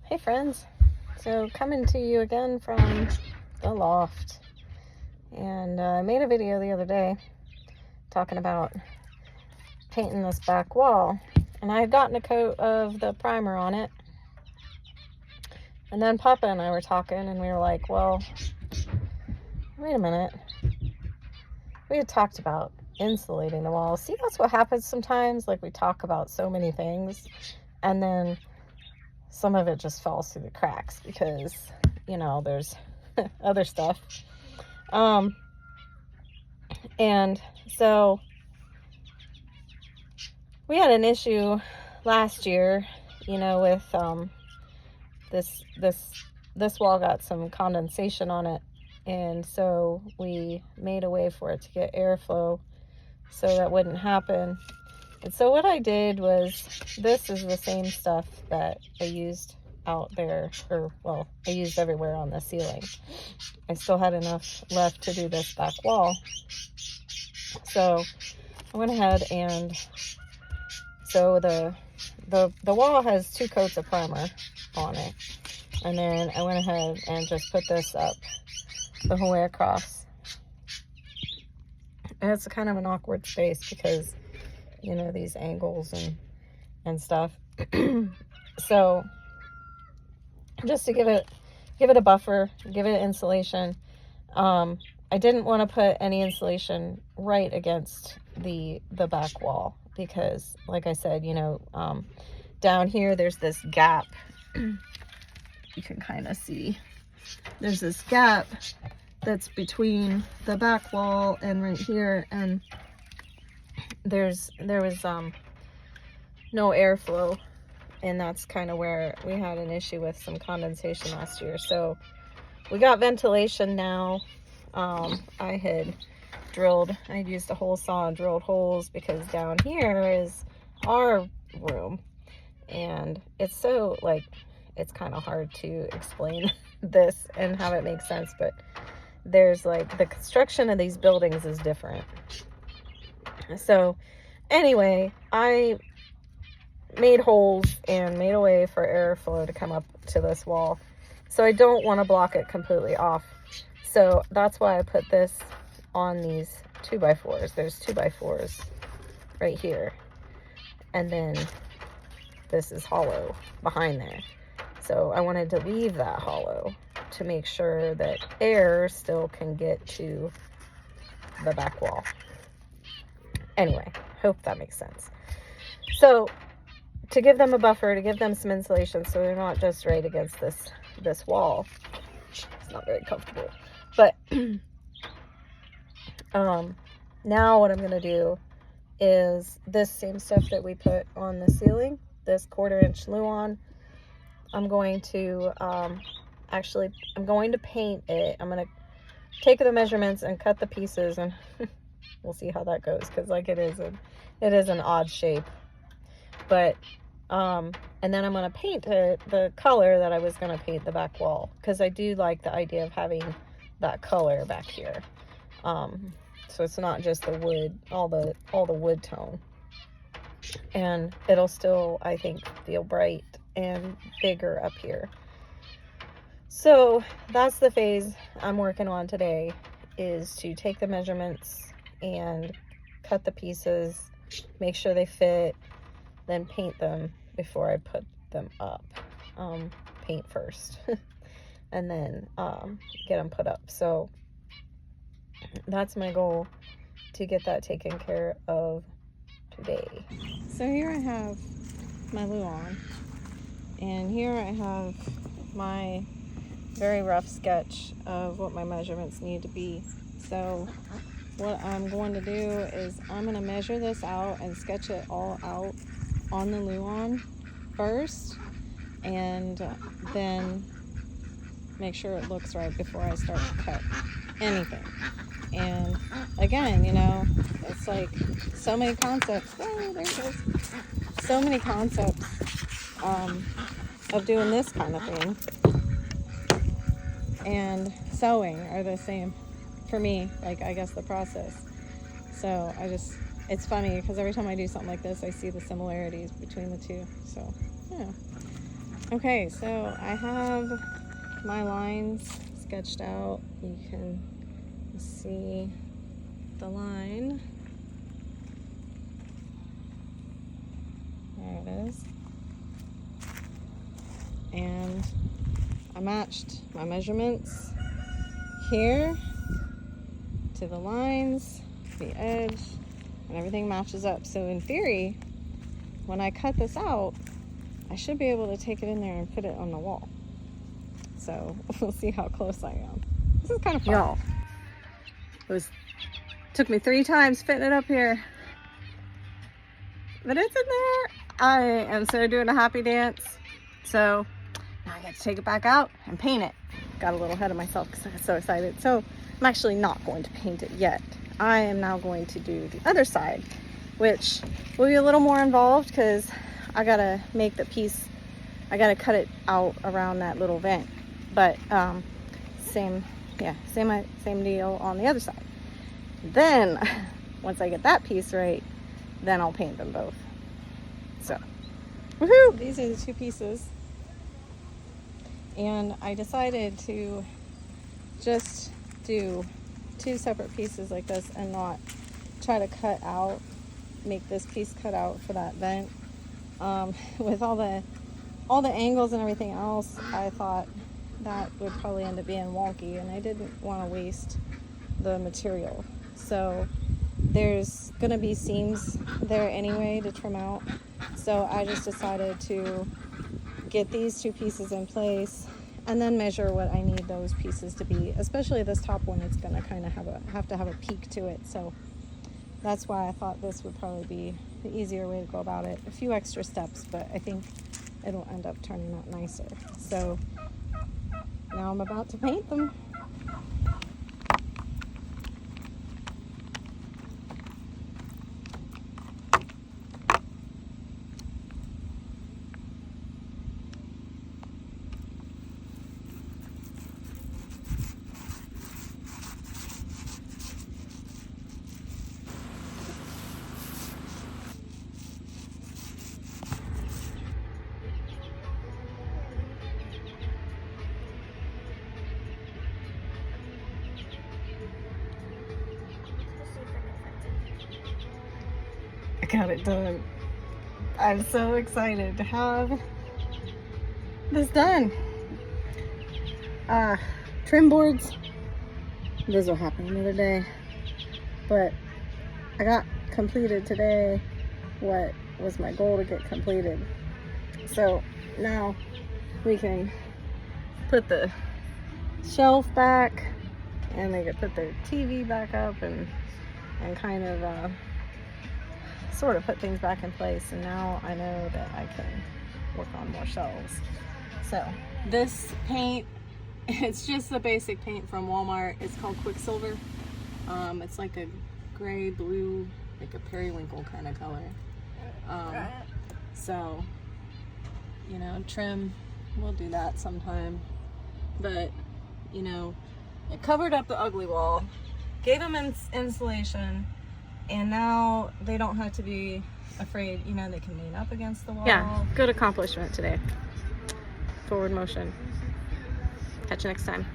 Hey friends, so coming to you again from the loft, and I made a video the other day talking about painting this back wall, and I had gotten a coat of the primer on it, and then Papa and I were talking, and we were like, well, wait a minute, we had talked about insulating the wall. See, that's what happens sometimes, like we talk about so many things, and then some of it just falls through the cracks because, you know, there's other stuff. And so we had an issue last year, you know, with this wall got some condensation on it, and so we made a way for it to get airflow so that wouldn't happen. And so what I did was, this is the same stuff that I used out there, or well, I used everywhere on the ceiling. I still had enough left to do this back wall. So I went ahead, and so the wall has 2 coats of primer on it. And then I went ahead and just put this up the whole way across. And it's kind of an awkward space because, you know, these angles and stuff. So just to give it a buffer, give it insulation. I didn't want to put any insulation right against the back wall because, like I said, you know, down here there's this gap. You can kind of see there's this gap that's between the back wall and right here, and there was no airflow, and that's kind of where we had an issue with some condensation last year. So we got ventilation now. I had used a hole saw and drilled holes because down here is our room, and it's so, like, it's kind of hard to explain this and have it make sense, but there's, like, the construction of these buildings is different. So anyway, I made holes and made a way for airflow to come up to this wall. So I don't want to block it completely off. So that's why I put this on these 2x4s. There's 2x4s right here. And then this is hollow behind there. So I wanted to leave that hollow to make sure that air still can get to the back wall. Anyway, hope that makes sense. So to give them a buffer, to give them some insulation so they're not just right against this wall. It's not very comfortable. But now what I'm going to do is this same stuff that we put on the ceiling, this 1/4-inch Luan, I'm going to I'm going to paint it. I'm going to take the measurements and cut the pieces, and we'll see how that goes, because, like, it is an odd shape. But and then I'm going to paint it the color that I was going to paint the back wall, because I do like the idea of having that color back here. So it's not just the wood, all the wood tone, and it'll still, I think, feel bright and bigger up here. So that's the phase I'm working on today, is to take the measurements and cut the pieces, make sure they fit, then paint them before I put them up. Paint first and then get them put up. So that's my goal, to get that taken care of today. So here I have my Luan, and here I have my very rough sketch of what my measurements need to be. So what I'm going to do is I'm going to measure this out and sketch it all out on the Luan first, and then make sure it looks right before I start to cut anything. And again, you know, it's like so many concepts. Oh, there it goes. So many concepts of doing this kind of thing and sewing are the same for me, like, I guess the process. So it's funny because every time I do something like this, I see the similarities between the two. So yeah. Okay, so I have my lines sketched out. You can see the line. There it is. And I matched my measurements here to the lines, the edge, and everything matches up. So in theory, when I cut this out, I should be able to take it in there and put it on the wall. So we'll see how close I am. This is kind of fun. Y'all, took me 3 times fitting it up here, but it's in there. I am so doing a happy dance. So now I get to take it back out and paint it. Got a little ahead of myself because I got so excited. So I'm actually not going to paint it yet. I am now going to do the other side, which will be a little more involved because I gotta make the piece, I gotta cut it out around that little vent. But same deal on the other side. Then once I get that piece right, then I'll paint them both. So woohoo! These are the 2 pieces, and I decided to just do 2 separate pieces like this and not try to cut out, make this piece cut out for that vent. With all the angles and everything else, I thought that would probably end up being wonky, and I didn't want to waste the material. So there's gonna be seams there anyway to trim out. So I just decided to get these 2 pieces in place and then measure what I need those pieces to be. Especially this top one, it's gonna kind of have to have a peak to it. So that's why I thought this would probably be the easier way to go about it. A few extra steps, but I think it'll end up turning out nicer. So now I'm about to paint them. I got it done. I'm so excited to have this done. Trim boards, those will happen another day, but I got completed today what was my goal to get completed. So now we can put the shelf back, and they could put their TV back up and kind of sort of put things back in place. And now I know that I can work on more shelves. So this paint, it's just the basic paint from Walmart. It's called Quicksilver. It's like a gray blue, like a periwinkle kind of color. So, you know, trim, we'll do that sometime. But, you know, it covered up the ugly wall, gave them insulation, and now they don't have to be afraid, you know, they can lean up against the wall. Yeah, good accomplishment today. Forward motion. Catch you next time.